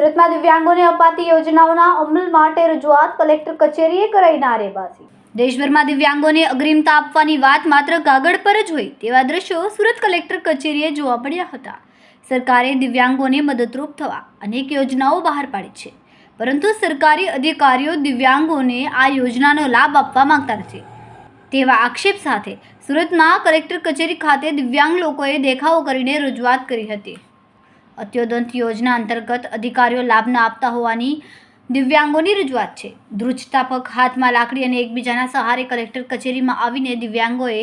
સુરતમાં દિવ્યાંગોને અપાતી યોજનાઓના અમલ માટે રજૂઆત કલેક્ટર કચેરીએ કરાઈ નારેબાજી। દેશભરમાં દિવ્યાંગોને અગ્રિમતા આપવાની વાત માત્ર કાગળ પર જ હોય તેવા દ્રશ્યો સુરત કલેક્ટર કચેરીએ જોવા મળ્યા હતા। સરકારે દિવ્યાંગોને મદદરૂપ થવા અનેક યોજનાઓ બહાર પાડી છે, પરંતુ સરકારી અધિકારીઓ દિવ્યાંગોને આ યોજનાનો લાભ આપવા માંગતા નથી તેવા આક્ષેપ સાથે સુરતમાં કલેક્ટર કચેરી ખાતે દિવ્યાંગ લોકોએ દેખાવો કરીને રજૂઆત કરી હતી। અત્યોદંત યોજના અંતર્ગત અધિકારીઓ લાભ ન આપતા હોવાની દિવ્યાંગોની રજૂઆત છે। ધ્રુજતાપક હાથમાં લાકડી અને એકબીજાના સહારે કલેક્ટર કચેરીમાં આવીને દિવ્યાંગોએ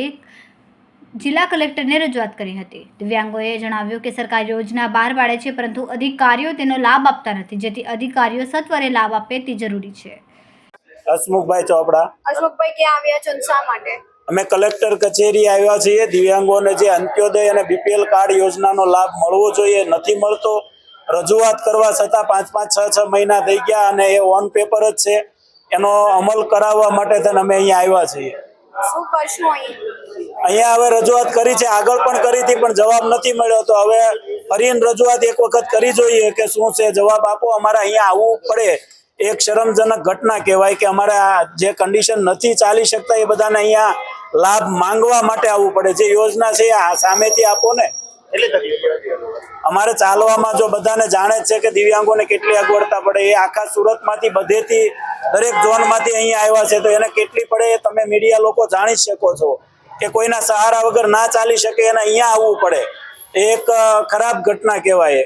જિલ્લા કલેક્ટરને રજૂઆત કરી હતી। દિવ્યાંગોએ જણાવ્યું કે સરકાર યોજના બહાર પાડે છે, પરંતુ અધિકારીઓ તેનો લાભ આપતા નથી, જેથી અધિકારીઓ સત્વરે લાભ આપે તે જરૂરી છે। હસમુખભાઈ ચોપડા। હસમુખભાઈ ક્યાં આવ્યા છો? શા માટે? અમે કલેક્ટર કચેરી આવ્યા છીએ। દિવ્યાંગોને જે અંત્યોદય અને બીપીએલ કાર્ડ યોજનાનો લાભ મળવો જોઈએ નથી મળતો। રજૂઆત કરવા છતાં 5-5, 6-6 મહિના થઈ ગયા અને એ ઓન પેપર જ છે। એનો અમલ કરાવવા માટે અમે અહીંયા આવ્યા છીએ। શું કરશું અહીંયા હવે રજૂઆત કરી છે, આગળ પણ કરી હતી પણ જવાબ નથી મળ્યો, તો હવે ફરીને રજૂઆત એક વખત કરી જોઈએ કે શું છે, જવાબ આપો। અમારે અહીંયા આવવું પડે એક શરમજનક ઘટના કહેવાય કે અમારે જે કન્ડિશન નથી ચાલી શકતા એ બધાને અહીંયા લાભ માંગવા માટે આવવું પડે। જે યોજના છે આ સામેથી આપો ને। અમારે ચાલવામાં જો બધાને જાણે જ છે કે દિવ્યાંગોને કેટલી અગવડતા પડે। એ આખા સુરતમાંથી બધેથી દરેક ઝોનમાંથી અહીંયા આવ્યા છે, તો એને કેટલી પડે એ તમે મીડિયા લોકો જાણી શકો છો કે કોઈના સહારા વગર ના ચાલી શકે, એને અહીંયા આવવું પડે। એક ખરાબ ઘટના કહેવાય।